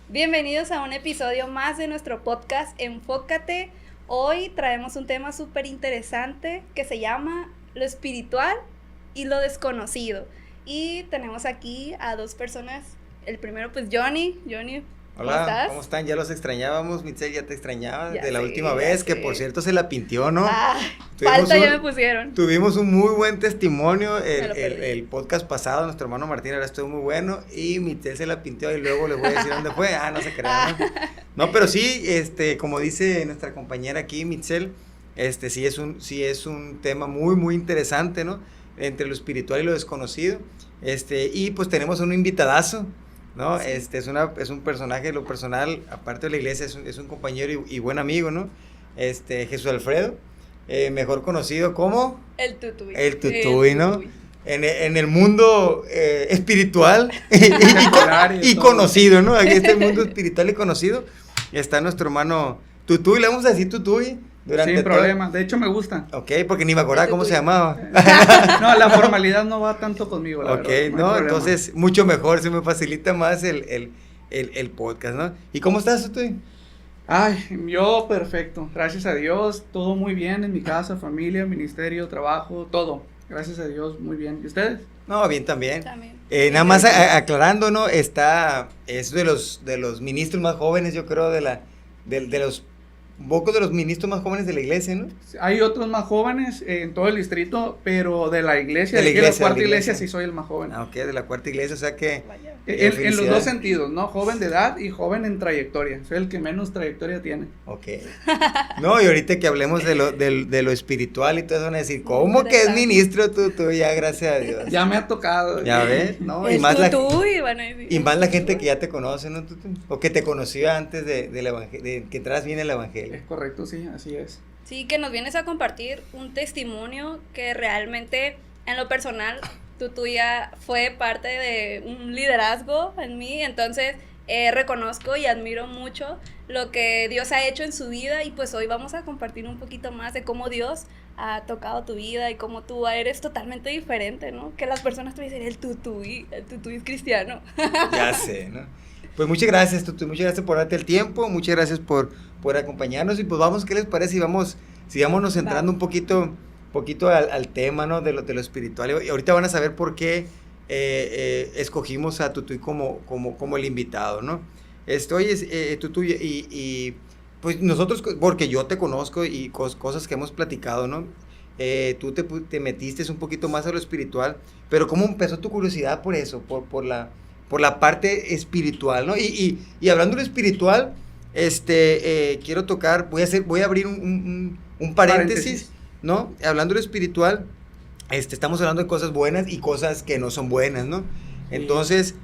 Bienvenidos a un episodio más de nuestro podcast Enfócate. Hoy traemos un tema súper interesante que se llama lo espiritual y lo desconocido. Y tenemos aquí a dos personas. El primero, pues Johnny, ¿cómo Hola, estás? ¿cómo están? Ya los extrañábamos, Mitzel, ya te extrañaba Ya de la sé, última ya vez, que sé. por cierto se la pintió, ¿no? Falta ya me pusieron. Tuvimos un muy buen testimonio, Me lo perdí. el podcast pasado, nuestro hermano Martín ahora estuvo muy bueno, y Mitzel se la pintió y luego les voy a decir dónde fue, no se crean, ¿no? No, pero sí, como dice nuestra compañera aquí, Mitzel, sí es un tema muy, muy interesante, ¿no? Entre lo espiritual y lo desconocido, y pues tenemos un invitadazo, ¿no? Sí. Es un personaje, lo personal, aparte de la iglesia, es un compañero y buen amigo, ¿no? Jesús Alfredo, mejor conocido como El tutuy. el Tutuy, ¿no? En el mundo espiritual y conocido, ¿no? Aquí está el mundo espiritual y conocido, está nuestro hermano Tutuy, le vamos a decir Tutuy. Sin problema, de hecho me gusta. Ok, porque ni me acordaba cómo se llamaba. No, la formalidad no va tanto conmigo, la verdad. Ok, no, entonces mucho mejor, se me facilita más el podcast, ¿no? ¿Y cómo estás tú? Ay, yo perfecto, gracias a Dios, todo muy bien en mi casa, familia, ministerio, trabajo, todo. Gracias a Dios, muy bien. ¿Y ustedes? No, bien también. También. Nada más aclarando, ¿no? Es de los ministros más jóvenes, yo creo, de los pocos de los ministros más jóvenes de la iglesia, ¿no? Hay otros más jóvenes en todo el distrito, pero de la iglesia, de la cuarta iglesia sí soy el más joven. Ah, ok, de la cuarta iglesia, o sea que... En los dos sentidos, ¿no? Joven de edad y joven en trayectoria. Soy el que menos trayectoria tiene. Ok. No, y ahorita que hablemos de lo espiritual y todo eso, van a decir, ¿cómo que es ministro tú? Ya, gracias a Dios. Ya me ha tocado. Ya ves, ¿no? Es Y más tutuy, van a decir. y más la gente que ya te conoce, ¿no? O que te conocía antes de que entras bien en el evangelio. Es correcto, sí, así es. Sí, que nos vienes a compartir un testimonio que realmente, en lo personal, tuya fue parte de un liderazgo en mí, entonces reconozco y admiro mucho lo que Dios ha hecho en su vida y pues hoy vamos a compartir un poquito más de cómo Dios ha tocado tu vida y cómo tú eres totalmente diferente, ¿no? Que las personas te dicen, el tutuy es cristiano. Ya sé, ¿no? Pues muchas gracias, Tutu, muchas gracias por darte el tiempo, muchas gracias por acompañarnos y pues vamos, ¿qué les parece? Sigámonos entrando un poquito al tema, ¿no? De lo espiritual y ahorita van a saber por qué escogimos a Tutu como el invitado, ¿no? Oye, Tutu, y pues nosotros, porque yo te conozco y cosas que hemos platicado, ¿no? Tú te metiste un poquito más a lo espiritual, pero ¿cómo empezó tu curiosidad por eso? Por la parte espiritual, ¿no? Y hablando de lo espiritual, quiero tocar, voy a abrir un paréntesis, ¿no? Hablando de lo espiritual, estamos hablando de cosas buenas y cosas que no son buenas, ¿no? Entonces,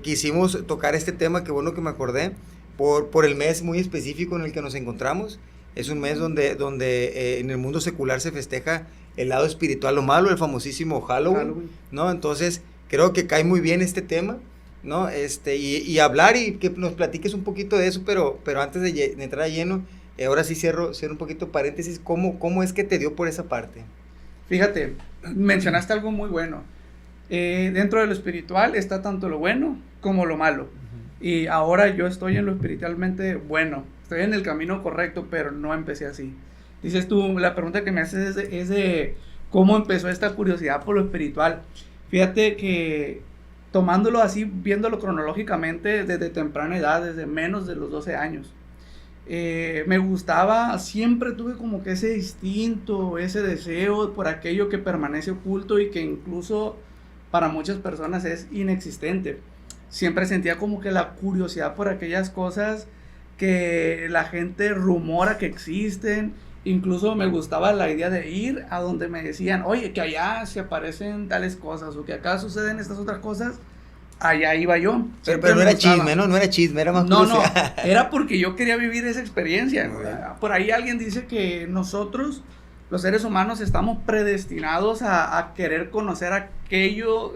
quisimos tocar este tema, que bueno que me acordé, por el mes muy específico en el que nos encontramos. Es un mes donde en el mundo secular se festeja el lado espiritual, lo malo, el famosísimo Halloween, ¿no? Entonces, creo que cae muy bien este tema, ¿no? Y hablar y que nos platiques un poquito de eso, pero antes de entrar a lleno, ahora sí cierro un poquito paréntesis, ¿cómo es que te dio por esa parte? Fíjate, mencionaste algo muy bueno. Dentro de lo espiritual está tanto lo bueno como lo malo. Y ahora yo estoy en lo espiritualmente bueno. Estoy en el camino correcto, pero no empecé así. Dices tú, la pregunta que me haces es de cómo empezó esta curiosidad por lo espiritual. Fíjate que tomándolo así, viéndolo cronológicamente desde temprana edad, desde menos de los 12 años. Me gustaba, siempre tuve como que ese instinto, ese deseo por aquello que permanece oculto y que incluso para muchas personas es inexistente. Siempre sentía como que la curiosidad por aquellas cosas que la gente rumora que existen. Incluso me gustaba la idea de ir a donde me decían, oye, que allá se aparecen tales cosas o que acá suceden estas otras cosas. Allá iba yo. Pero no era chisme, ¿no? No era chisme, era más curiosidad. No, era porque yo quería vivir esa experiencia. Por ahí alguien dice que nosotros, los seres humanos, estamos predestinados a querer conocer aquello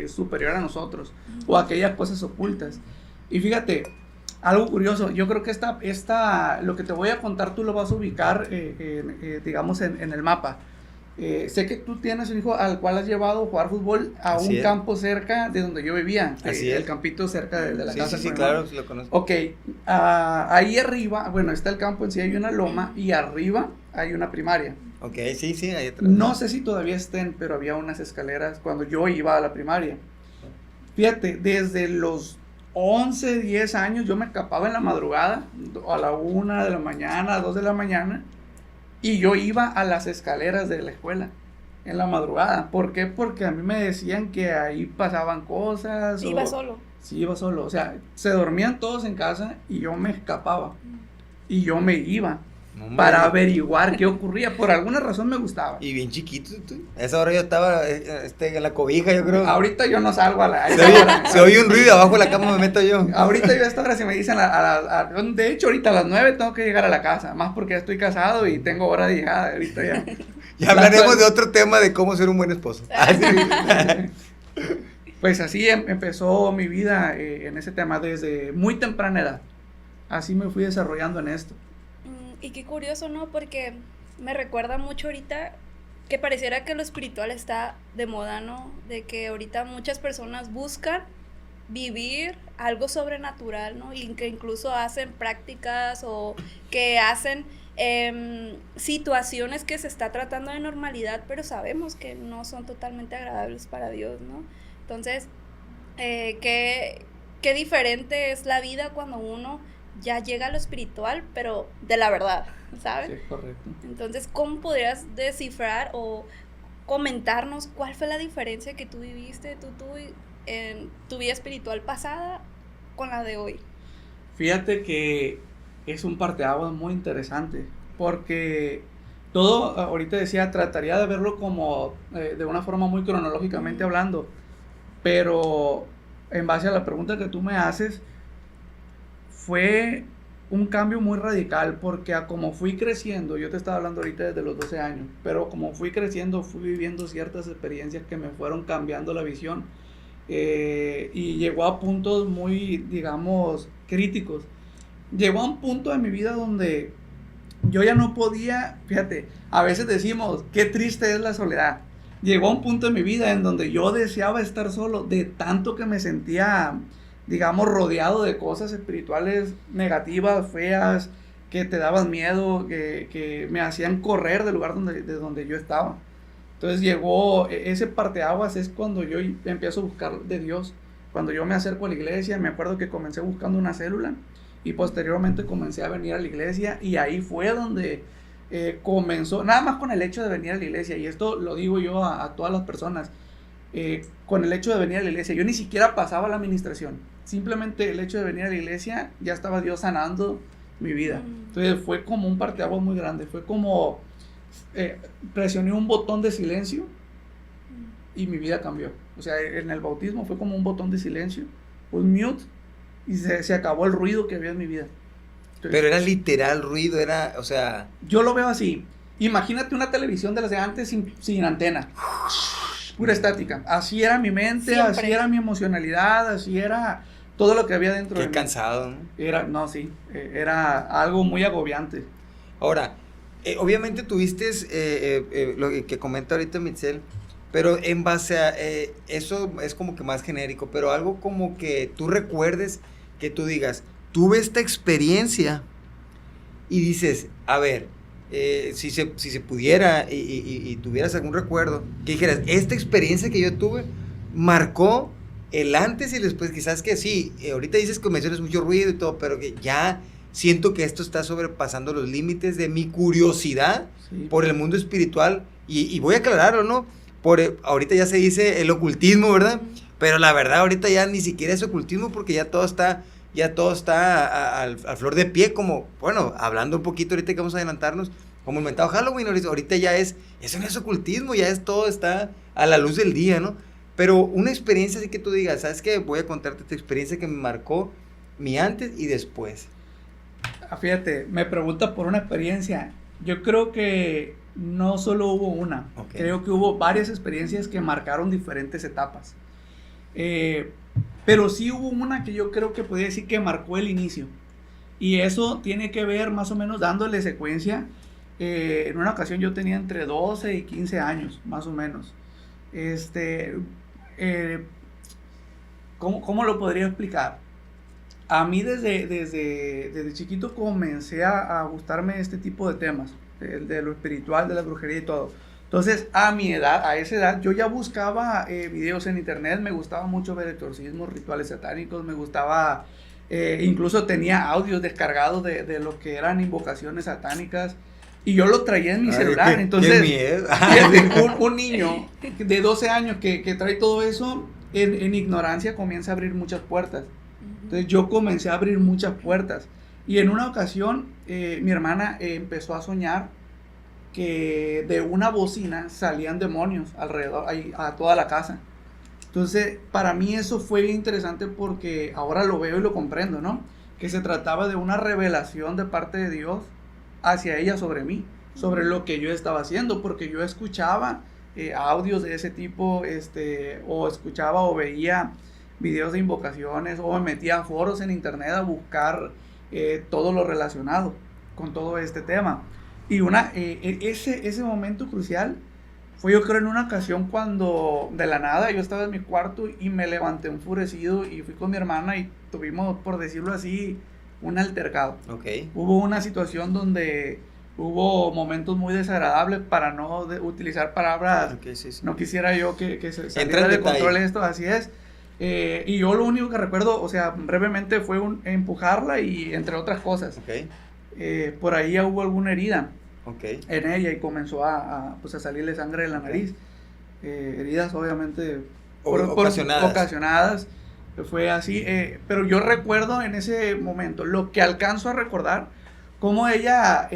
superior a nosotros o aquellas cosas ocultas. Y fíjate, algo curioso, yo creo que lo que te voy a contar tú lo vas a ubicar, digamos, en el mapa. sé que tú tienes un hijo al cual has llevado a jugar fútbol a Así un es. campo cerca de donde yo vivía. Así el es. campito cerca de la Sí, casa. sí, sí, con mi claro, hermano. sí lo conozco. Ok, ahí arriba, bueno, está el campo en sí, hay una loma y arriba hay una primaria. Ok, sí, sí, ahí atrás. No sé si todavía estén, pero había unas escaleras cuando yo iba a la primaria. Fíjate, desde los 11, 10 años yo me escapaba en la madrugada, a la 1 de la mañana, a 2 de la mañana, y yo iba a las escaleras de la escuela en la madrugada. ¿Por qué? Porque a mí me decían que ahí pasaban cosas. Iba solo. Sí, iba solo. O sea, se dormían todos en casa y yo me escapaba. Y yo me iba No, hombre. para averiguar qué ocurría. Por alguna razón me gustaba. Y bien chiquito tú. A esa hora yo estaba en la cobija, yo creo. Ahorita yo no salgo a la... Se oye un ruido y abajo de la cama me meto yo. Ahorita yo a esta hora si me dicen, de hecho ahorita a las 9 tengo que llegar a la casa, más porque ya estoy casado y tengo hora de llegada, ahorita ya. Ya hablaremos de otro tema de cómo ser un buen esposo. Pues así empezó mi vida en ese tema desde muy temprana edad, así me fui desarrollando en esto. Y qué curioso, ¿no? Porque me recuerda mucho ahorita que pareciera que lo espiritual está de moda, ¿no? De que ahorita muchas personas buscan vivir algo sobrenatural, ¿no? Y que incluso hacen prácticas o que hacen situaciones que se está tratando de normalidad, pero sabemos que no son totalmente agradables para Dios, ¿no? Entonces, qué diferente es la vida cuando uno ya llega a lo espiritual, pero de la verdad, ¿sabes? Sí, correcto. Entonces, ¿cómo podrías descifrar o comentarnos cuál fue la diferencia que tú viviste, tú en tu vida espiritual pasada con la de hoy? Fíjate que es un parteaguas muy interesante, porque todo, ahorita decía, trataría de verlo como de una forma muy cronológicamente hablando, pero en base a la pregunta que tú me haces, fue un cambio muy radical, porque a como fui creciendo, yo te estaba hablando ahorita desde los 12 años, pero como fui creciendo, fui viviendo ciertas experiencias que me fueron cambiando la visión, y llegó a puntos muy, digamos, críticos. Llegó a un punto de mi vida donde yo ya no podía, fíjate, a veces decimos, qué triste es la soledad. Llegó a un punto de mi vida en donde yo deseaba estar solo, de tanto que me sentía, digamos, rodeado de cosas espirituales negativas, feas, que te daban miedo, que me hacían correr del lugar de donde yo estaba. Entonces llegó ese parteaguas, es cuando yo empiezo a buscar de Dios. Cuando yo me acerco a la iglesia, me acuerdo que comencé buscando una célula y posteriormente comencé a venir a la iglesia, y ahí fue donde comenzó, nada más con el hecho de venir a la iglesia, y esto lo digo yo a todas las personas, con el hecho de venir a la iglesia, yo ni siquiera pasaba la administración, simplemente el hecho de venir a la iglesia, ya estaba Dios sanando mi vida. Entonces fue como un parteaguas muy grande, fue como presioné un botón de silencio y mi vida cambió. O sea, en el bautismo fue como un botón de silencio, un mute, y se acabó el ruido que había en mi vida. Entonces, Pero era literal ruido, era, o sea... yo lo veo así. Imagínate una televisión de las de antes sin antena. Pura estática. Así era mi mente, Siempre. así era mi emocionalidad, así era todo lo que había dentro de Qué mí. cansado, ¿no? Era algo muy agobiante. Ahora, obviamente tuviste lo que comenta ahorita Mitzel, pero en base a eso es como que más genérico, pero algo como que tú recuerdes, que tú digas, tuve esta experiencia y dices, a ver, si se pudiera y tuvieras algún recuerdo, que dijeras, esta experiencia que yo tuve marcó el antes y el después, quizás que sí, ahorita dices que mencionas mucho ruido y todo, pero que ya siento que esto está sobrepasando los límites de mi curiosidad por el mundo espiritual, y voy a aclararlo, ¿no? Ahorita ya se dice el ocultismo, ¿verdad? Pero la verdad ahorita ya ni siquiera es ocultismo, porque ya todo está a flor de pie, como, bueno, hablando un poquito ahorita que vamos a adelantarnos, como el mentado Halloween, ahorita ya eso no es ocultismo, ya todo está a la luz del día, ¿no? Pero una experiencia así que tú digas, ¿sabes qué? Voy a contarte esta experiencia que me marcó mi antes y después. Fíjate, me pregunta por una experiencia. Yo creo que no solo hubo una, Okay. Creo que hubo varias experiencias que marcaron diferentes etapas. Pero sí hubo una que yo creo que podría decir que marcó el inicio. Y eso tiene que ver más o menos dándole secuencia En una ocasión yo tenía entre 12 y 15 años, más o menos. ¿Cómo lo podría explicar? A mí desde chiquito comencé a gustarme este tipo de temas, de lo espiritual, de la brujería y todo. Entonces, a esa edad, yo ya buscaba videos en internet, me gustaba mucho ver exorcismos, rituales satánicos, me gustaba, incluso tenía audios descargados de lo que eran invocaciones satánicas, y yo lo traía en mi celular. Entonces, qué miedo. un niño de 12 años que trae todo eso, en ignorancia comienza a abrir muchas puertas. Entonces yo comencé a abrir muchas puertas. Y en una ocasión, mi hermana empezó a soñar que de una bocina salían demonios alrededor, a toda la casa. Entonces, para mí eso fue bien interesante porque ahora lo veo y lo comprendo, ¿no? Que se trataba de una revelación de parte de Dios hacia ella sobre mí, sobre lo que yo estaba haciendo, porque yo escuchaba audios de ese tipo, o escuchaba o veía videos de invocaciones, o me metía a foros en internet a buscar todo lo relacionado con todo este tema. Y ese momento crucial fue, yo creo, en una ocasión cuando de la nada yo estaba en mi cuarto y me levanté enfurecido y fui con mi hermana y tuvimos, por decirlo así, un altercado. Okay. Hubo una situación donde hubo momentos muy desagradables, para no utilizar palabras. Okay, sí. No quisiera yo que se Entra saliera en de detalle. control esto, así es. Y yo lo único que recuerdo, o sea, brevemente, fue empujarla y entre otras cosas. Okay. Por ahí ya hubo alguna herida Okay. en ella y comenzó pues a salirle sangre de la nariz. Heridas obviamente ocasionadas. Fue así, pero yo recuerdo en ese momento, lo que alcanzo a recordar, cómo ella,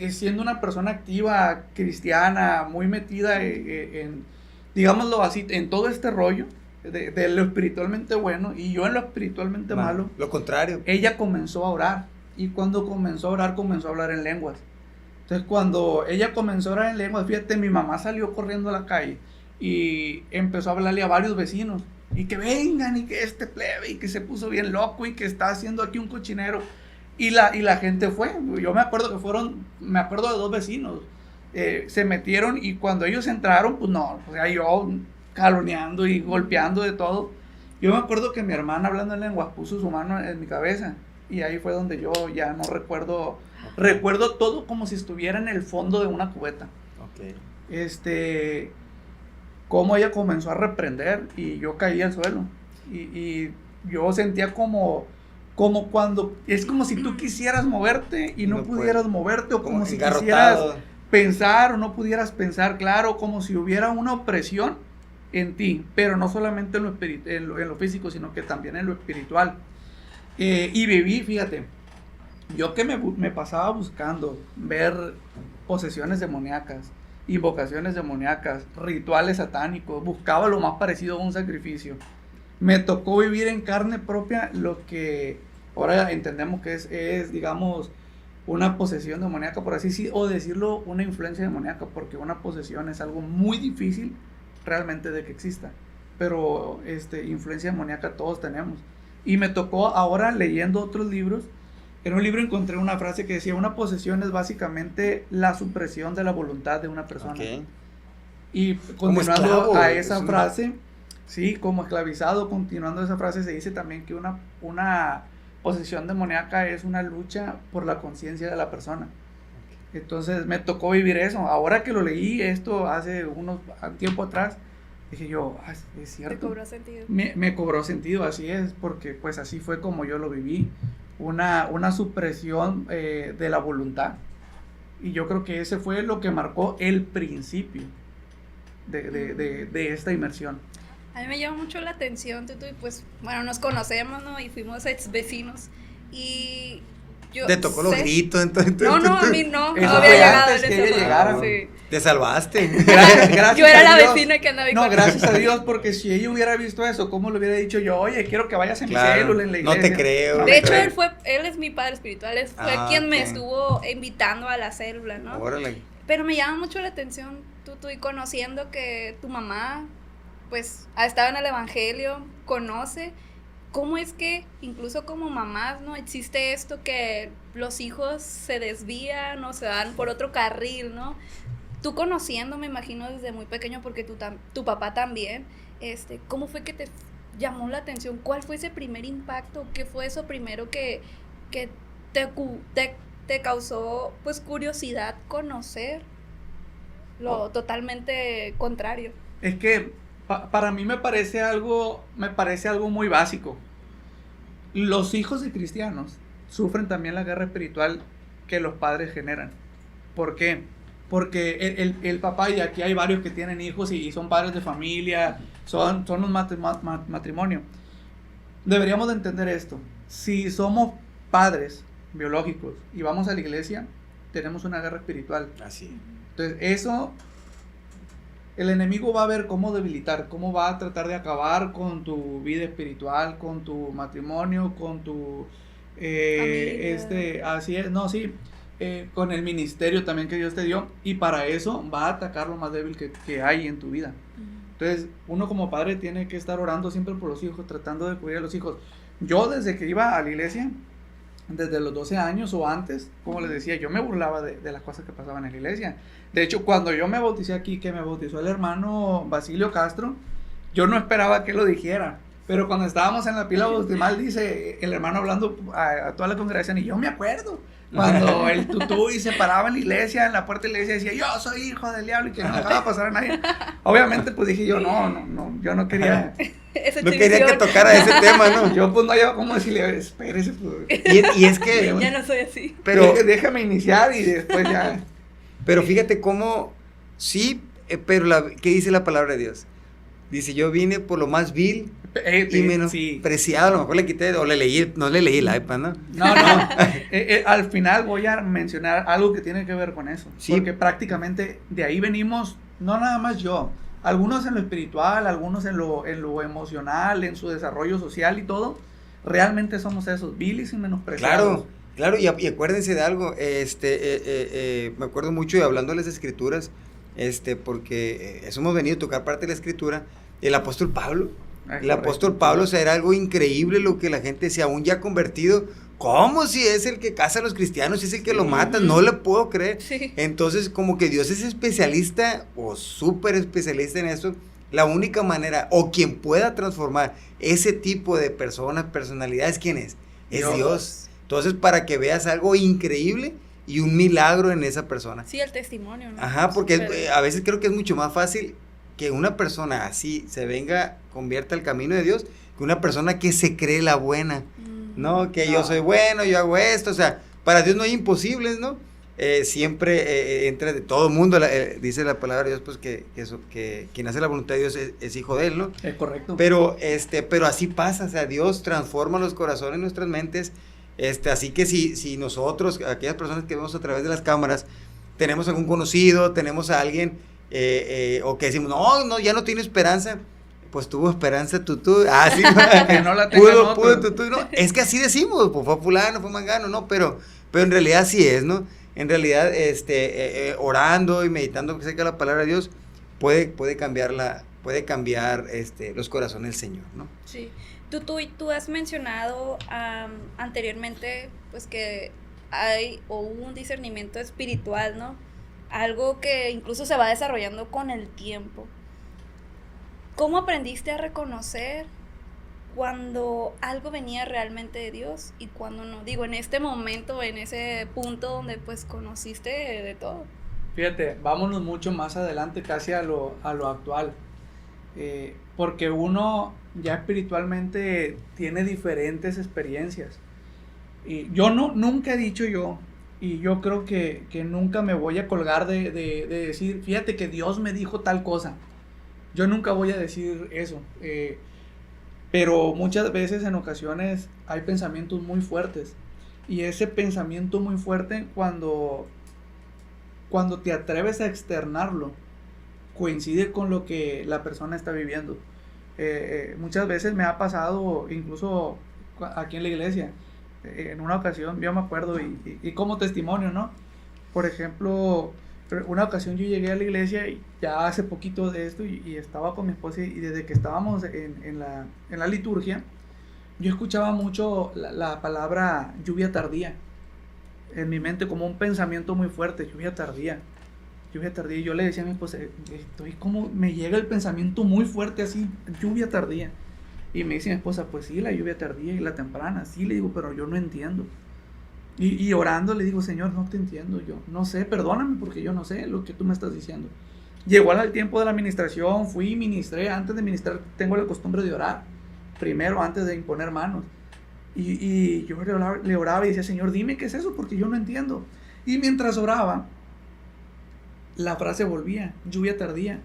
siendo una persona activa, cristiana, muy metida en, digámoslo así, en todo este rollo de lo espiritualmente bueno, y yo en lo espiritualmente malo, Lo contrario. ella comenzó a orar, y cuando comenzó a orar, comenzó a hablar en lenguas. Entonces, cuando ella comenzó a orar en lenguas, fíjate, mi mamá salió corriendo a la calle y empezó a hablarle a varios vecinos, y que vengan, y que este plebe, y que se puso bien loco, y que está haciendo aquí un cochinero. Y la gente fue. Yo me acuerdo de 2 vecinos, se metieron, y cuando ellos entraron, pues no, o sea, yo caloneando y golpeando de todo. Yo me acuerdo que mi hermana, hablando en lenguas, puso su mano en mi cabeza, y ahí fue donde yo ya no recuerdo. Recuerdo todo como si estuviera en el fondo de una cubeta. Okay. Cómo ella comenzó a reprender y yo caí al suelo. Y yo sentía como cuando, es como si tú quisieras moverte y no pudieras moverte, o como si quisieras pensar o no pudieras pensar, claro, como si hubiera una opresión en ti, pero no solamente en lo físico, sino que también en lo espiritual. Y viví, fíjate, yo que me pasaba buscando ver posesiones demoníacas, invocaciones demoníacas, rituales satánicos, buscaba lo más parecido a un sacrificio. Me tocó vivir en carne propia lo que ahora entendemos que es digamos, una posesión demoníaca, por así decirlo, una influencia demoníaca, porque una posesión es algo muy difícil realmente de que exista, pero influencia demoníaca todos tenemos. Y me tocó ahora, leyendo otros libros, en un libro encontré una frase que decía: una posesión es básicamente la supresión de la voluntad de una persona. Okay. Y continuando a esa frase, sí, como esclavizado, continuando esa frase, se dice también que una posesión demoníaca es una lucha por la conciencia de la persona. Okay. Entonces me tocó vivir eso. Ahora que lo leí esto hace tiempo atrás, dije yo, es cierto. ¿Te cobró sentido? Me cobró sentido, así es, porque pues así fue como yo lo viví. Una supresión de la voluntad. Y yo creo que ese fue lo que marcó el principio de esta inmersión. A mí me llama mucho la atención, Tutu, y pues, bueno, nos conocemos, ¿no? Y fuimos ex vecinos. Y yo ¿Te tocó los gritos? Entonces, no, a mí no eso había llegado en que ese ella llegara. Sí. Te salvaste. Gracias Yo era a la Dios. vecina que andaba ahí. No, gracias a Dios, porque si ella hubiera visto eso, ¿cómo le hubiera dicho yo? Oye, quiero que vayas a mi célula en la iglesia. No te creo. De hecho, él es mi padre espiritual, fue quien me okay. estuvo invitando a la célula, ¿no? Órale. Pero me llama mucho la atención, Tutu, y conociendo que tu mamá, pues, ha estado en el evangelio, conoce, ¿cómo es que incluso como mamás, ¿no? Existe esto que los hijos se desvían o se van por otro carril, ¿no? Tú conociendo, me imagino, desde muy pequeño, porque tu papá también, ¿cómo fue que te llamó la atención? ¿Cuál fue ese primer impacto? ¿Qué fue eso primero que te causó, pues, curiosidad conocer lo totalmente contrario? Es que para mí me parece algo muy básico. Los hijos de cristianos sufren también la guerra espiritual que los padres generan. ¿Por qué? Porque el papá, y aquí hay varios que tienen hijos y son padres de familia, son un matrimonio. Deberíamos de entender esto. Si somos padres biológicos y vamos a la iglesia, tenemos una guerra espiritual. Así. Entonces, eso, el enemigo va a ver cómo debilitar, cómo va a tratar de acabar con tu vida espiritual, con tu matrimonio, con tu así es, no, sí, con el ministerio también que Dios te dio, y para eso va a atacar lo más débil que hay en tu vida. Entonces, uno como padre tiene que estar orando siempre por los hijos, tratando de cubrir a los hijos. Yo desde que iba a la iglesia, desde los 12 años o antes, como les decía, yo me burlaba de las cosas que pasaban en la iglesia. De hecho, cuando yo me bauticé aquí, que me bautizó el hermano Basilio Castro, yo no esperaba que lo dijera. Pero cuando estábamos en la pila bautismal, dice el hermano hablando a toda la congregación, y yo me acuerdo cuando el tutú y se paraba en la iglesia, en la puerta de la iglesia, decía, yo soy hijo del diablo y que no dejaba pasar a nadie. Obviamente, pues dije yo, no, yo no quería. No quería que tocara ese tema, ¿no? Yo pues no había como decirle, espérese, pues. Y es que... Ya no soy así. Pero déjame iniciar y después ya. Pero fíjate cómo, sí, pero ¿qué dice la palabra de Dios? Dice, yo vine por lo más vil y menospreciado, a lo mejor le quité, o no le leí el iPad, ¿no? No. Al final voy a mencionar algo que tiene que ver con eso. Sí. Porque prácticamente de ahí venimos, no nada más yo, algunos en lo espiritual, algunos en lo emocional, en su desarrollo social y todo, realmente somos esos, viles y menospreciados. Claro, y acuérdense de algo, me acuerdo mucho, y hablándoles de escrituras, porque eso hemos venido a tocar parte de la escritura, el apóstol Pablo. El apóstol Pablo, o sea, era algo increíble lo que la gente decía, aún ya convertido, ¿cómo si es el que caza a los cristianos, si es el que lo mata? No le puedo creer. Sí. Entonces, como que Dios es especialista o súper especialista en eso. La única manera, o quien pueda transformar ese tipo de personas, personalidades, ¿quién es? Es Dios. Entonces, para que veas algo increíble y un milagro en esa persona. Sí, el testimonio, ¿no? Ajá, porque a veces creo que es mucho más fácil que una persona así se venga, convierta al camino de Dios, que una persona que se cree la buena, ¿no? Que yo soy bueno, yo hago esto, o sea, para Dios no hay imposibles, ¿no? Siempre entra de todo el mundo, dice la palabra de Dios, pues que quien hace la voluntad de Dios es hijo de él, ¿no? Es correcto. Pero así pasa, o sea, Dios transforma los corazones, nuestras mentes, así que si nosotros, aquellas personas que vemos a través de las cámaras, tenemos algún conocido, tenemos a alguien, o que decimos, no, ya no tiene esperanza, pues tuvo esperanza tutú, sí, que no la tenga, pudo tutú, no, es que así decimos, pues fue fulano, fue mangano, no, pero en realidad así es, ¿no? En realidad, orando y meditando que seca la palabra de Dios, puede cambiar los corazones del Señor, ¿no? Sí. Tú has mencionado anteriormente, pues que hay hubo un discernimiento espiritual, ¿no? Algo que incluso se va desarrollando con el tiempo. ¿Cómo aprendiste a reconocer cuando algo venía realmente de Dios y cuando no? Digo, en este momento, en ese punto donde pues conociste de todo. Fíjate, vámonos mucho más adelante, casi a lo actual. Porque uno ya espiritualmente tiene diferentes experiencias. Y yo nunca he dicho yo, y yo creo que nunca me voy a colgar de decir, fíjate que Dios me dijo tal cosa. Yo nunca voy a decir eso. Pero muchas veces, en ocasiones, hay pensamientos muy fuertes. Y ese pensamiento muy fuerte, cuando te atreves a externarlo, coincide con lo que la persona está viviendo. Muchas veces me ha pasado, incluso aquí en la iglesia, en una ocasión, yo me acuerdo, y como testimonio, ¿no? Por ejemplo, una ocasión yo llegué a la iglesia, y ya hace poquito de esto, y estaba con mi esposa, y desde que estábamos en la liturgia, yo escuchaba mucho la palabra lluvia tardía en mi mente como un pensamiento muy fuerte, lluvia tardía. Y yo le decía a mi esposa, estoy como, me llega el pensamiento muy fuerte así, lluvia tardía. Y me dice mi esposa, pues sí, la lluvia tardía y la temprana, sí, le digo, pero yo no entiendo. Y orando le digo, Señor, no te entiendo, yo no sé, perdóname porque yo no sé lo que tú me estás diciendo. Llegó al tiempo de la administración, fui y ministré. Antes de ministrar tengo la costumbre de orar, primero antes de imponer manos. Y yo le oraba y decía, Señor, dime qué es eso porque yo no entiendo. Y mientras oraba, la frase volvía, lluvia tardía,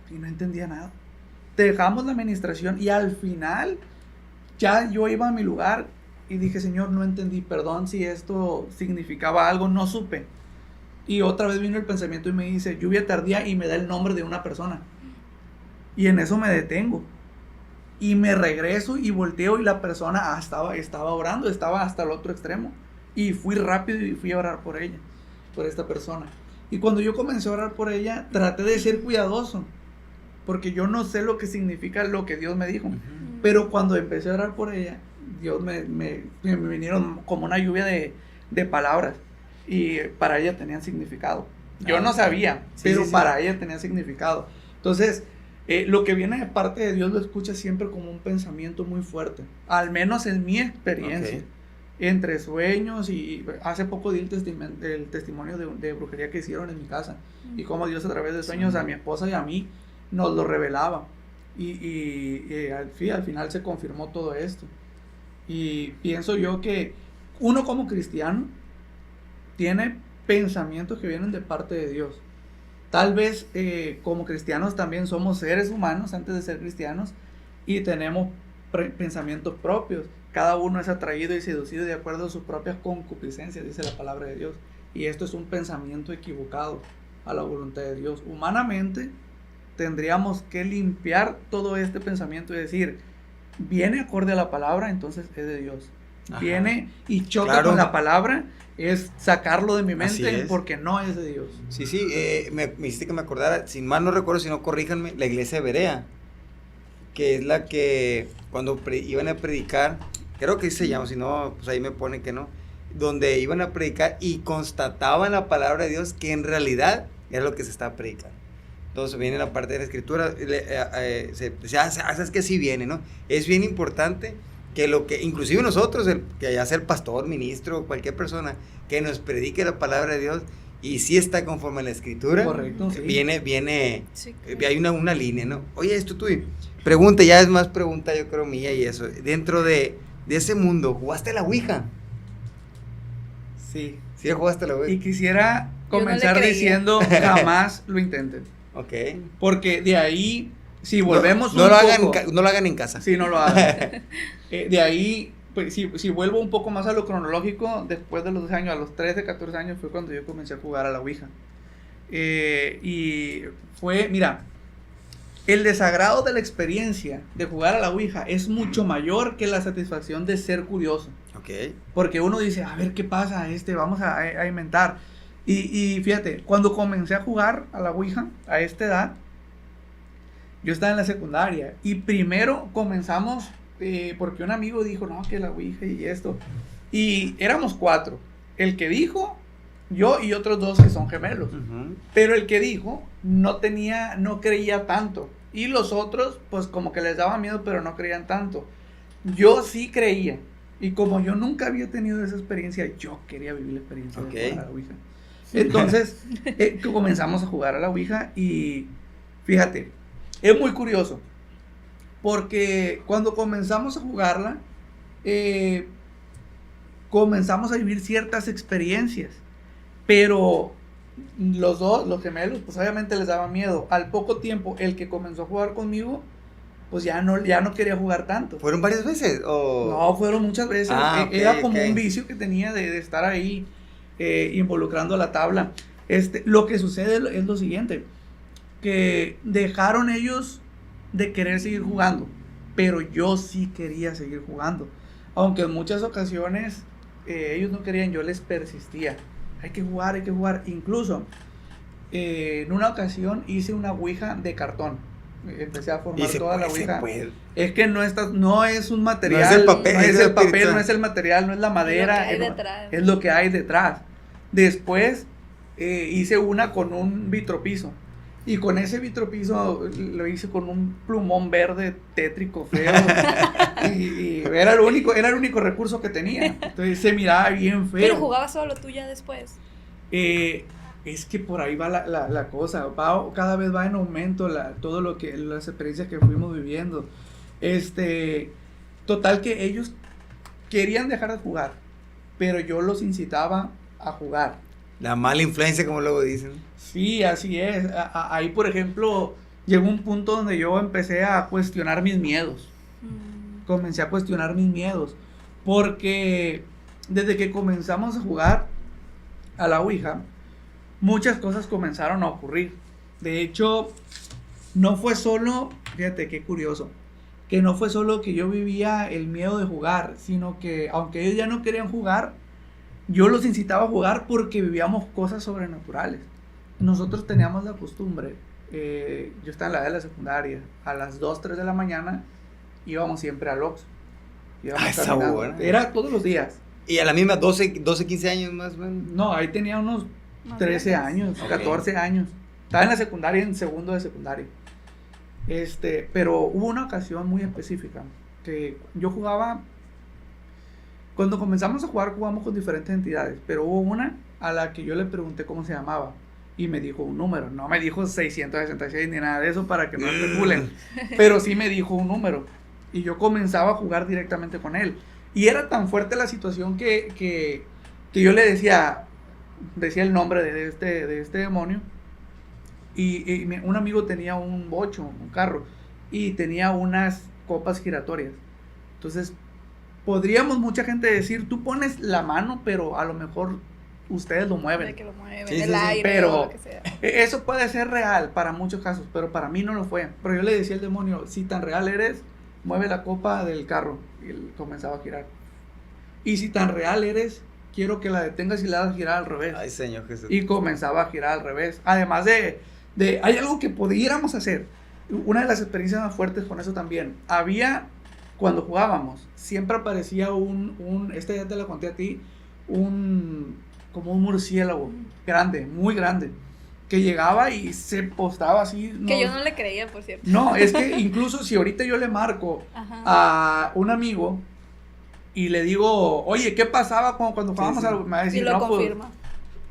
y no entendía nada. Dejamos la administración y al final ya yo iba a mi lugar y dije, Señor, no entendí, perdón si esto significaba algo, no supe. Y otra vez vino el pensamiento y me dice, lluvia tardía, y me da el nombre de una persona. Y en eso me detengo. Y me regreso y volteo y la persona estaba orando, estaba hasta el otro extremo. Y fui rápido y fui a orar por ella, por esta persona. Y cuando yo comencé a orar por ella, traté de ser cuidadoso, porque yo no sé lo que significa lo que Dios me dijo. Pero cuando empecé a orar por ella, Dios me vinieron como una lluvia de palabras. Y para ella tenían significado. Yo no sabía, pero para ella tenía significado. Entonces, lo que viene de parte de Dios lo escucha siempre como un pensamiento muy fuerte. Al menos en mi experiencia. Okay. Entre sueños y hace poco di el testimonio de brujería que hicieron en mi casa. Y cómo Dios a través de sueños a mi esposa y a mí nos lo revelaba. Y al final se confirmó todo esto. Y pienso yo que uno como cristiano tiene pensamientos que vienen de parte de Dios. Tal vez como cristianos también somos seres humanos antes de ser cristianos y tenemos pensamientos propios. Cada uno es atraído y seducido de acuerdo a sus propias concupiscencias, dice la palabra de Dios. Y esto es un pensamiento equivocado a la voluntad de Dios. Humanamente tendríamos que limpiar todo este pensamiento y decir, viene acorde a la palabra, entonces es de Dios. Ajá. Viene y choca con la palabra, es sacarlo de mi mente porque no es de Dios. Sí, me hiciste que me acordara, sin mal no recuerdo, si no corríjanme, la iglesia de Berea, que es la que cuando iban a predicar, creo que se llama, si no, pues ahí me ponen que no, donde iban a predicar y constataban la palabra de Dios que en realidad era lo que se estaba predicando. Entonces viene la parte de la escritura, sabes que sí viene, ¿no? Es bien importante que inclusive nosotros, que ya sea el pastor, ministro, cualquier persona, que nos predique la palabra de Dios, y si está conforme a la escritura, correcto, sí. Viene, sí, hay una línea, ¿no? Oye, esto tú, pregunta, ya es más pregunta yo creo mía y eso, dentro de ese mundo, ¿jugaste a la Ouija? Sí. ¿Sí jugaste a la Ouija? Y quisiera comenzar diciendo, jamás lo intenten. Ok. Porque de ahí, si volvemos no lo hagan en casa. Sí, no lo hagan. De ahí, pues, si vuelvo un poco más a lo cronológico, después de los 2 años, a los 13, 14 años fue cuando yo comencé a jugar a la Ouija. Y fue, mira, el desagrado de la experiencia de jugar a la Ouija es mucho mayor que la satisfacción de ser curioso. Okay. Porque uno dice, a ver qué pasa, vamos a inventar. Y fíjate, cuando comencé a jugar a la Ouija, a esta edad, yo estaba en la secundaria. Y primero comenzamos, porque un amigo dijo, no, que la Ouija y esto. Y éramos 4. El que dijo, yo y otros 2 que son gemelos. Uh-huh. Pero el que dijo, no creía tanto. Y los otros, pues como que les daba miedo, pero no creían tanto. Yo sí creía. Y como yo nunca había tenido esa experiencia, yo quería vivir la experiencia de jugar a la Ouija. Entonces, comenzamos a jugar a la Ouija y fíjate, es muy curioso, porque cuando comenzamos a jugarla, comenzamos a vivir ciertas experiencias, pero los gemelos, pues obviamente les daba miedo. Al poco tiempo, el que comenzó a jugar conmigo, pues ya no quería jugar tanto. ¿Fueron varias veces? ¿O? No, fueron muchas veces. Era como un vicio que tenía de estar ahí involucrando a la tabla. Lo que sucede es lo siguiente, que dejaron ellos de querer seguir jugando, pero yo sí quería seguir jugando. Aunque en muchas ocasiones ellos no querían, yo les persistía. Hay que jugar. Incluso en una ocasión hice una Ouija de cartón. empecé a formar toda la ouija. Puede. Es que no es un material, no es el papel, no es el papel, espiritual. no es el material, no es la madera, es lo que hay detrás. Después hice una con un vitropiso. Y con ese vitropiso lo hice con un plumón verde tétrico feo. y era el único recurso que tenía. Entonces se miraba bien feo. Pero jugabas solo tú ya después. Es que por ahí va la cosa. Cada vez va en aumento todo lo que las experiencias que fuimos viviendo. Total que ellos querían dejar de jugar, pero yo los incitaba a jugar. La mala influencia, como luego dicen. Sí, así es. Ahí, por ejemplo, llegó un punto donde yo empecé a cuestionar mis miedos. Comencé a cuestionar mis miedos. Porque desde que comenzamos a jugar a la ouija, muchas cosas comenzaron a ocurrir. De hecho, no fue solo, fíjate qué curioso, que no fue solo que yo vivía el miedo de jugar, sino que aunque ellos ya no querían jugar, yo los incitaba a jugar porque vivíamos cosas sobrenaturales. Nosotros teníamos la costumbre, yo estaba en la edad de la secundaria, a las 2, 3 de la mañana íbamos siempre al Oxxo. Esa buena. Era todos los días. Y a la misma 12, 15 años más o menos. No, ahí tenía unos 13 años, 14 años. Estaba en la secundaria, en segundo de secundaria. Pero hubo una ocasión muy específica que yo jugaba. Cuando comenzamos a jugar, jugamos con diferentes entidades, pero hubo una a la que yo le pregunté cómo se llamaba y me dijo un número. No me dijo 666 ni nada de eso para que no especulen, pero sí me dijo un número y yo comenzaba a jugar directamente con él. Y era tan fuerte la situación que yo le decía el nombre de este demonio. Y un amigo tenía un bocho, un carro, y tenía unas copas giratorias. Entonces, podríamos mucha gente decir, tú pones la mano, pero a lo mejor ustedes lo mueven. De que lo mueven, Sí, el sí, sí, aire, pero o lo que sea. Eso puede ser real para muchos casos, pero para mí no lo fue. Pero yo le decía al demonio, si tan real eres, mueve la copa del carro. Y él comenzaba a girar. Y si tan real eres, quiero que la detengas y la hagas girar al revés. Ay, Señor Jesús. Y comenzaba a girar al revés. Además hay algo que pudiéramos hacer. Una de las experiencias más fuertes con eso también. Cuando jugábamos, siempre aparecía ya te lo conté a ti, como un murciélago grande, muy grande, que llegaba y se postaba así. Que yo no le creía, por cierto. No, es que incluso si ahorita yo le marco a un amigo y le digo, oye, ¿qué pasaba cuando jugábamos algo? Me va a decir, y lo no, confirma.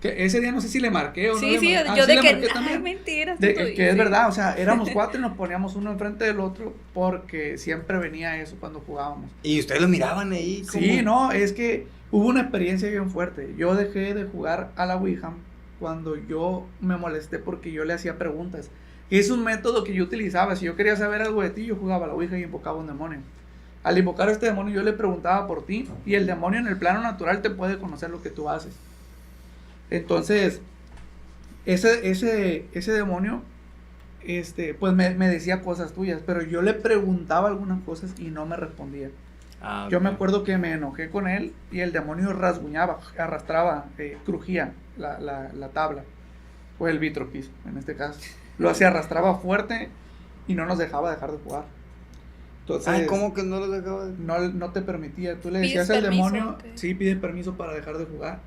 Que ese día no sé si le marqué o no. Sí, le marqué. yo de le que, marqué ay, también. mentiras. Que es verdad, o sea, éramos 4 y nos poníamos uno enfrente del otro porque siempre venía eso cuando jugábamos. ¿Y ustedes lo miraban ahí? ¿Cómo? Sí, no, es que hubo una experiencia bien fuerte. Yo dejé de jugar a la ouija cuando yo me molesté porque yo le hacía preguntas. Es un método que yo utilizaba. Si yo quería saber algo de ti, yo jugaba a la ouija y invocaba un demonio. Al invocar a este demonio, yo le preguntaba por ti y el demonio en el plano natural te puede conocer lo que tú haces. Entonces, ese demonio, pues me decía cosas tuyas, pero yo le preguntaba algunas cosas y no me respondía. Ah, Yo me acuerdo que me enojé con él y el demonio rasguñaba, arrastraba, crujía la tabla, o el vitropiso en este caso. Lo hacía, arrastraba fuerte y no nos dejaba dejar de jugar. Entonces, ¿cómo que no lo dejaba? no te permitía. Tú le ¿Pides decías al permiso? demonio, Okay. sí, pides permiso para dejar de jugar.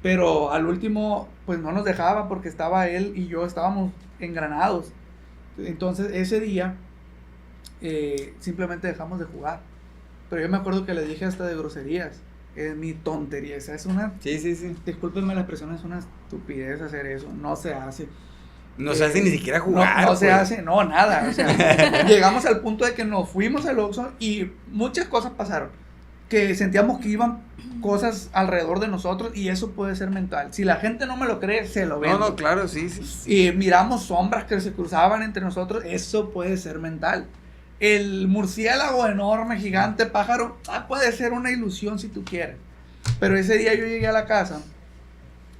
Pero al último, pues no nos dejaba porque estaba él y yo estábamos engranados. Entonces ese día simplemente dejamos de jugar. Pero yo me acuerdo que le dije hasta de groserías. Es mi tontería. Esa es una... Sí. Discúlpenme la expresión, es una estupidez hacer eso. No se hace. No se hace ni siquiera jugar. No se pues. hace, no, nada. O sea, llegamos al punto de que nos fuimos al Oxxo y muchas cosas pasaron. Que sentíamos que iban cosas alrededor de nosotros y eso puede ser mental. Si la gente no me lo cree, se lo vendo. No, claro, sí. Y miramos sombras que se cruzaban entre nosotros, eso puede ser mental. El murciélago enorme, gigante, pájaro, puede ser una ilusión si tú quieres. Pero ese día yo llegué a la casa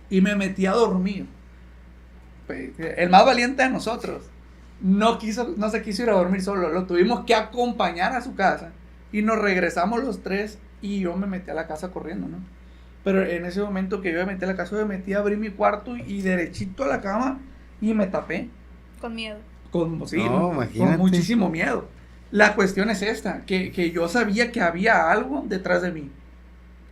y me metí a dormir. El más valiente de nosotros no se quiso ir a dormir solo, lo tuvimos que acompañar a su casa y nos regresamos los 3 y yo me metí a la casa corriendo, ¿no? Pero en ese momento que yo me metí a la casa, me metí a abrir mi cuarto y derechito a la cama y me tapé. Con miedo. Sí, No, imagínate. con muchísimo miedo. La cuestión es esta, que yo sabía que había algo detrás de mí.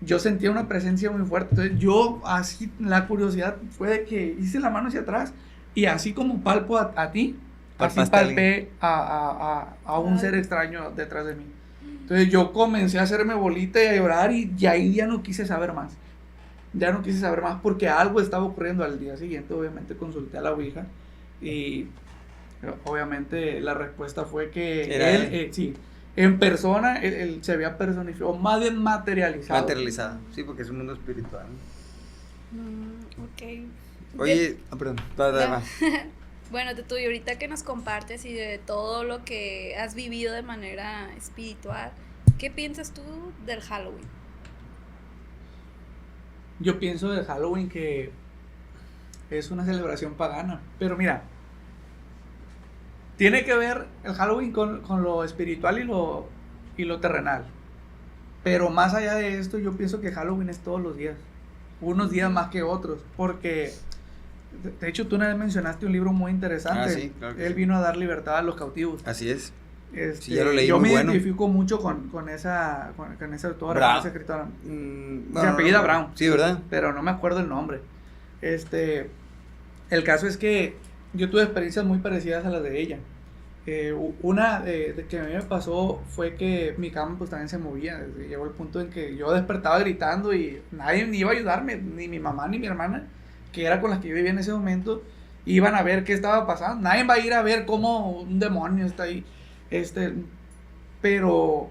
Yo sentía una presencia muy fuerte. Entonces yo así, la curiosidad fue de que hice la mano hacia atrás y así como palpo a ti, así Palpaste a palpé a un ser extraño detrás de mí. Entonces yo comencé a hacerme bolita y a llorar y ahí ya no quise saber más. Ya no quise saber más porque algo estaba ocurriendo. Al día siguiente obviamente consulté a la Ouija y obviamente la respuesta fue que Era él, sí, en persona, él se había personificado, más bien materializado. Materializado, sí, porque es un mundo espiritual. Ok. Oye, perdón, No. Bueno, tú y ahorita que nos compartes y de todo lo que has vivido de manera espiritual, ¿qué piensas tú del Halloween? Yo pienso del Halloween que es una celebración pagana, pero mira, tiene que ver el Halloween con lo espiritual y lo terrenal. Pero más allá de esto, yo pienso que Halloween es todos los días. Unos días más que otros. Porque, de hecho, tú una vez mencionaste un libro muy interesante. Sí, claro que Él sí. vino a dar libertad a los cautivos. Así es. Sí, ya lo leí, yo muy me bueno. identifico mucho con esa autora, Brown. con esa escritora. No, Se apellida Brown. Sí, ¿verdad? Pero no me acuerdo el nombre. El caso es que yo tuve experiencias muy parecidas a las de ella. Una de que a mí me pasó fue que mi cama pues también se movía. Llegó el punto en que yo despertaba gritando y nadie ni iba a ayudarme, ni mi mamá ni mi hermana, que era con las que yo vivía en ese momento, iban a ver qué estaba pasando. Nadie va a ir a ver cómo un demonio está ahí. Pero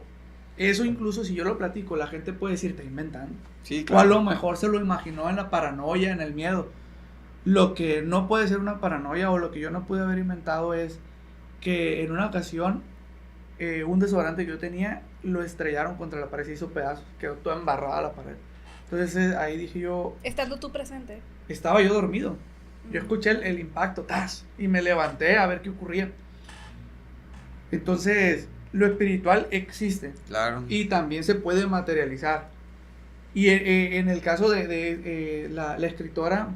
eso incluso si yo lo platico, la gente puede decir, está inventando. Sí, O a lo mejor se lo imaginó en la paranoia, en el miedo. Lo que no puede ser una paranoia o lo que yo no pude haber inventado es que en una ocasión un desodorante que yo tenía lo estrellaron contra la pared, se hizo pedazos, quedó toda embarrada la pared. Entonces ahí dije yo, Estando tú presente. estaba yo dormido, yo escuché el impacto, ¡tas! Y me levanté a ver qué ocurría. Entonces lo espiritual existe. Claro. Y también se puede materializar. Y en el caso de la escritora,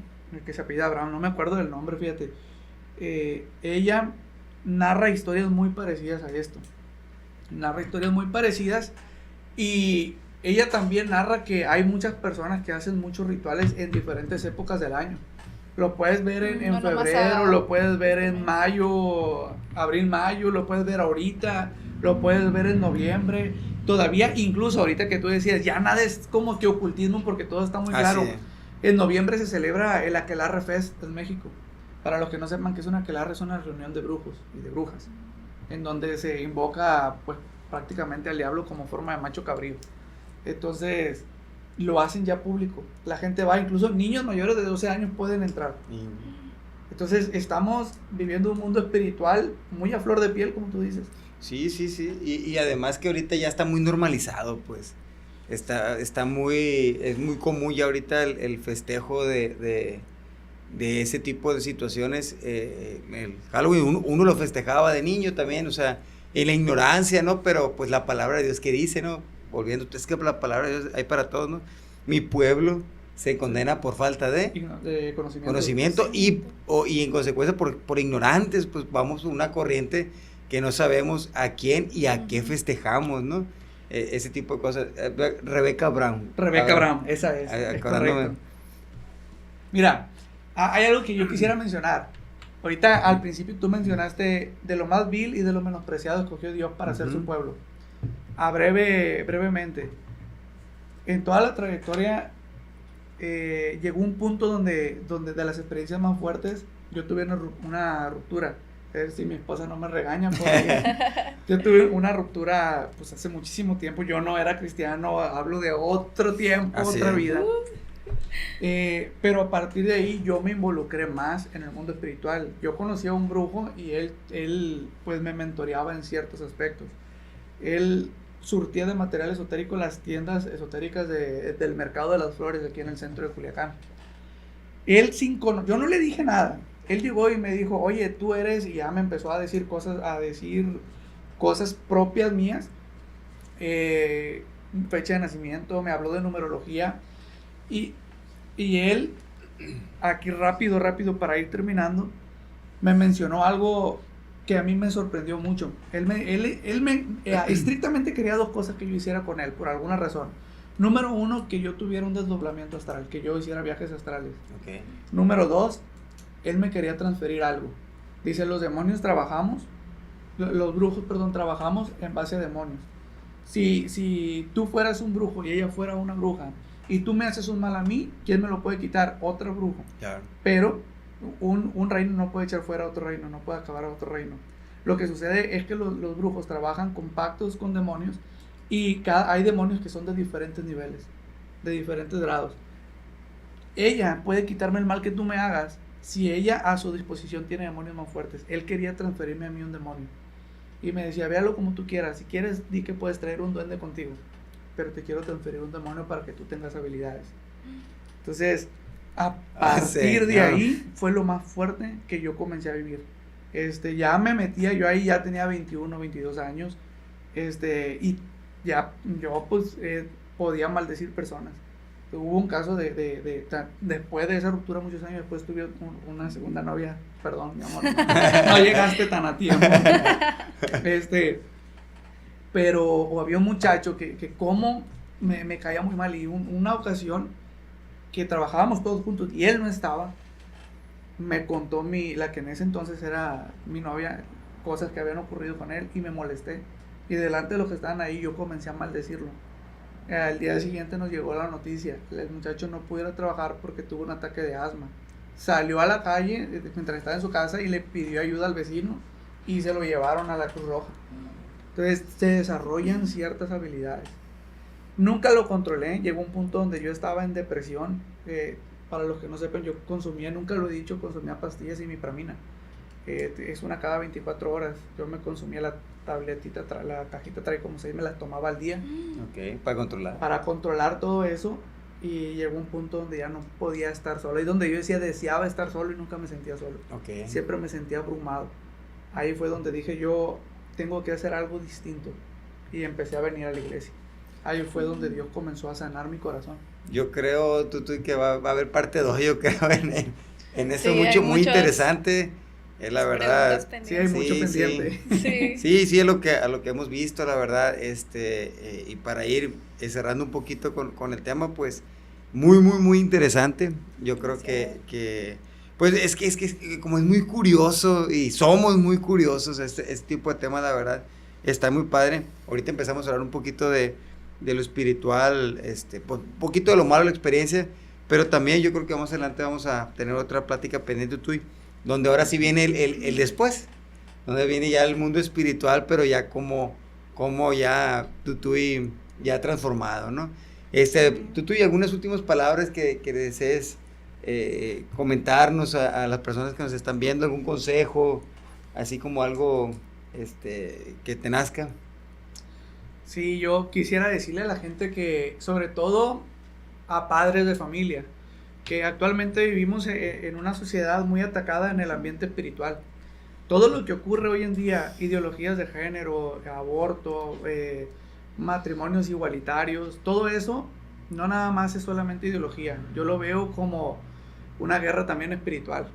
que se apellida Brown, no me acuerdo del nombre, fíjate, ella narra historias muy parecidas a esto. Narra historias muy parecidas y ella también narra que hay muchas personas que hacen muchos rituales en diferentes épocas del año. Lo puedes ver en No nomás febrero, lo puedes ver en mayo, abril, mayo, lo puedes ver ahorita, lo puedes ver en noviembre. Todavía, incluso ahorita que tú decías, ya nada es como que ocultismo porque todo está muy claro. Así. En noviembre se celebra el Aquelarre Fest en México. Para los que no sepan qué es un aquelarre, es una reunión de brujos y de brujas, en donde se invoca pues prácticamente al diablo como forma de macho cabrío. Entonces lo hacen ya público, la gente va, incluso niños mayores de 12 años pueden entrar. Entonces estamos viviendo un mundo espiritual muy a flor de piel, como tú dices. Sí, sí, sí, y además que ahorita ya está muy normalizado, pues, es muy común ya ahorita el festejo de ese tipo de situaciones. El Halloween uno lo festejaba de niño también, o sea, en la ignorancia, ¿no? Pero pues la palabra de Dios que dice, ¿no? Volviendo, es que la palabra de Dios hay para todos, ¿no? Mi pueblo se condena por falta de conocimiento y en consecuencia por ignorantes, pues vamos a una corriente que no sabemos a quién y a qué festejamos, ¿no? Ese tipo de cosas. Rebecca Brown, esa es acordándome. correcto. Mira, hay algo que yo quisiera mencionar. Ahorita al principio tú mencionaste de lo más vil y de lo menospreciado escogió Dios para ser su pueblo. Brevemente, en toda la trayectoria llegó un punto donde de las experiencias más fuertes yo tuve una ruptura. A ver si mi esposa no me regaña porque yo tuve una ruptura pues hace muchísimo tiempo. Yo no era cristiano, hablo de otro tiempo, otra vida. Pero a partir de ahí yo me involucré más en el mundo espiritual. Yo conocí a un brujo y él pues me mentoreaba en ciertos aspectos. Él surtía de material esotérico las tiendas esotéricas del mercado de las flores aquí en el centro de Culiacán. Yo no le dije nada. Él llegó y me dijo, oye, tú eres, y ya me empezó a decir cosas propias mías, fecha de nacimiento, me habló de numerología, y él, aquí rápido para ir terminando, me mencionó algo que a mí me sorprendió mucho. Él me estrictamente quería 2 cosas que yo hiciera con él, por alguna razón. Número 1, que yo tuviera un desdoblamiento astral, que yo hiciera viajes astrales. Okay. Número 2, él me quería transferir algo. Dice, los demonios trabajamos, los brujos, perdón, trabajamos en base a demonios. Si tú fueras un brujo y ella fuera una bruja, y tú me haces un mal a mí, ¿quién me lo puede quitar? Otro brujo. Claro. Pero un reino no puede echar fuera a otro reino, no puede acabar a otro reino. Lo que sucede es que los brujos trabajan con pactos con demonios, y hay demonios que son de diferentes niveles, de diferentes grados. Ella puede quitarme el mal que tú me hagas si ella a su disposición tiene demonios más fuertes. Él quería transferirme a mí un demonio. Y me decía, véalo como tú quieras. Si quieres, di que puedes traer un duende contigo, pero te quiero transferir un demonio para que tú tengas habilidades. Entonces, a partir de ahí fue lo más fuerte que yo comencé a vivir. Ya me metía, yo ahí ya tenía 21, 22 años, y ya yo pues podía maldecir personas. Hubo un caso después de esa ruptura, muchos años después, tuve una segunda novia. Perdón, mi amor, no llegaste tan a tiempo. Pero había un muchacho que como me caía muy mal, y una ocasión que trabajábamos todos juntos y él no estaba, me contó la que en ese entonces era mi novia, cosas que habían ocurrido con él, y me molesté. Y delante de los que estaban ahí, yo comencé a maldecirlo. Al día siguiente nos llegó la noticia, el muchacho no pudo ir a trabajar porque tuvo un ataque de asma. Salió a la calle mientras estaba en su casa y le pidió ayuda al vecino, y se lo llevaron a la Cruz Roja. Entonces se desarrollan ciertas habilidades. Nunca lo controlé, llegó un punto donde yo estaba en depresión. Para los que no sepan, yo consumía, nunca lo he dicho, consumía pastillas y imipramina. Es una cada 24 horas. Yo me consumía la tabletita, la cajita trae como 6, me la tomaba al día. Ok, para controlar. Para controlar todo eso, y llegó un punto donde ya no podía estar solo. Y donde yo deseaba estar solo y nunca me sentía solo. Okay. Siempre me sentía abrumado. Ahí fue donde dije, yo tengo que hacer algo distinto. Y empecé a venir a la iglesia. Ahí fue donde Dios comenzó a sanar mi corazón. Yo creo, Tutu, que va a haber parte 2, yo creo, en eso. Sí, muy interesante. Es la verdad. Sí, hay mucho pendiente. Sí, a lo que hemos visto, la verdad, y para ir cerrando un poquito con el tema, pues, muy interesante. Yo creo que pues, es que como es muy curioso, y somos muy curiosos, este tipo de temas, la verdad, está muy padre. Ahorita empezamos a hablar un poquito de lo espiritual, un poquito de lo malo de la experiencia, pero también yo creo que más adelante vamos a tener otra plática pendiente tú, donde ahora sí viene el después, donde viene ya el mundo espiritual, pero ya como ya tú ya transformado, ¿no? Tú y algunas últimas palabras que desees comentarnos a las personas que nos están viendo, algún consejo, así como algo que te nazca. Sí, yo quisiera decirle a la gente que, sobre todo a padres de familia, que actualmente vivimos en una sociedad muy atacada en el ambiente espiritual. Todo lo que ocurre hoy en día, ideologías de género, aborto, matrimonios igualitarios, todo eso no nada más es solamente ideología. Yo lo veo como una guerra también espiritual.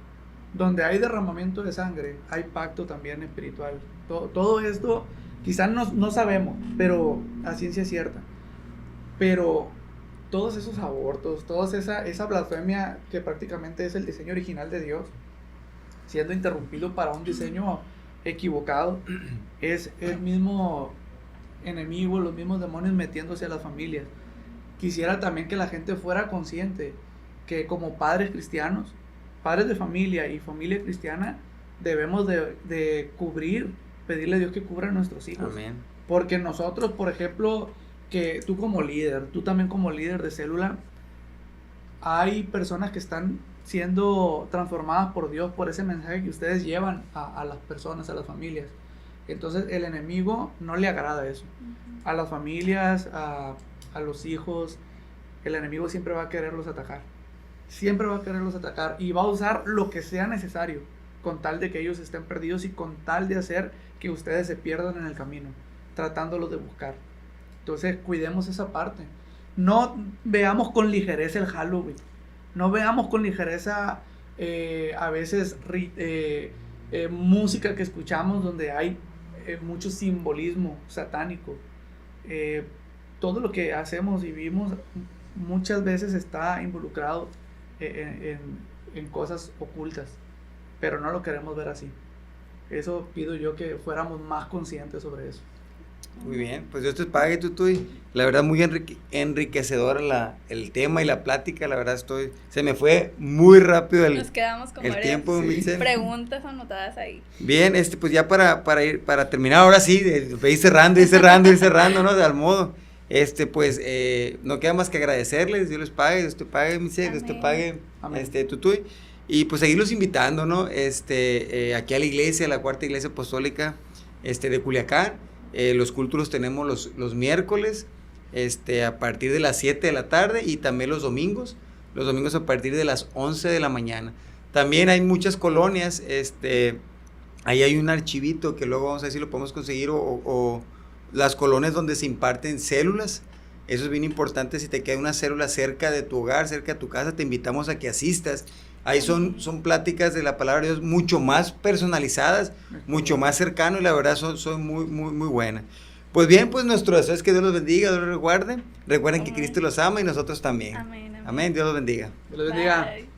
Donde hay derramamiento de sangre, hay pacto también espiritual. Todo esto quizás no sabemos, pero a ciencia cierta. Pero todos esos abortos, toda esa blasfemia que prácticamente es el diseño original de Dios, siendo interrumpido para un diseño equivocado, es el mismo enemigo, los mismos demonios metiéndose a las familias. Quisiera también que la gente fuera consciente que como padres cristianos, padres de familia y familia cristiana, debemos de pedirle a Dios que cubra a nuestros hijos. Amén. Porque nosotros, por ejemplo, que tú como líder, tú también como líder de célula, hay personas que están siendo transformadas por Dios por ese mensaje que ustedes llevan a las personas, a las familias. Entonces el enemigo no le agrada eso. A las familias, a los hijos, el enemigo siempre va a quererlos atacar. Siempre va a quererlos atacar y va a usar lo que sea necesario con tal de que ellos estén perdidos y con tal de hacer que ustedes se pierdan en el camino, tratándolos de buscar. Entonces cuidemos esa parte. No veamos con ligereza el Halloween. No veamos con ligereza a veces música que escuchamos donde hay mucho simbolismo satánico. Todo lo que hacemos y vivimos muchas veces está involucrado en cosas ocultas, pero no lo queremos ver así. Eso pido yo, que fuéramos más conscientes sobre eso. Muy bien, pues Dios te pague, Tutuy. La verdad, muy enriquecedora el tema y la plática. La verdad, se me fue muy rápido Nos quedamos con varias tiempo, Michelle. preguntas anotadas ahí. Bien, pues ya para terminar, ahora sí, ir cerrando, ¿no? De al modo. Pues no queda más que agradecerles. Dios les pague, Dios te pague, Michelle, Dios te pague, Tutuy. Y pues seguirlos invitando, ¿no? Aquí a la iglesia, la Cuarta Iglesia Apostólica de Culiacán. Los cultos tenemos los miércoles, a partir de las 7 de la tarde, y también los domingos a partir de las 11 de la mañana. También hay muchas colonias, ahí hay un archivito que luego vamos a ver si lo podemos conseguir, o las colonias donde se imparten células. Eso es bien importante. Si te queda una célula cerca de tu hogar, cerca de tu casa, te invitamos a que asistas. Ahí son pláticas de la palabra de Dios mucho más personalizadas, mucho más cercano, y la verdad son muy, muy, muy buenas. Pues bien, pues nuestro deseo es que Dios los bendiga, Dios los recuerde. Recuerden que Cristo los ama y nosotros también. Amén. Amén, Dios los bendiga. Dios los bendiga. Bye.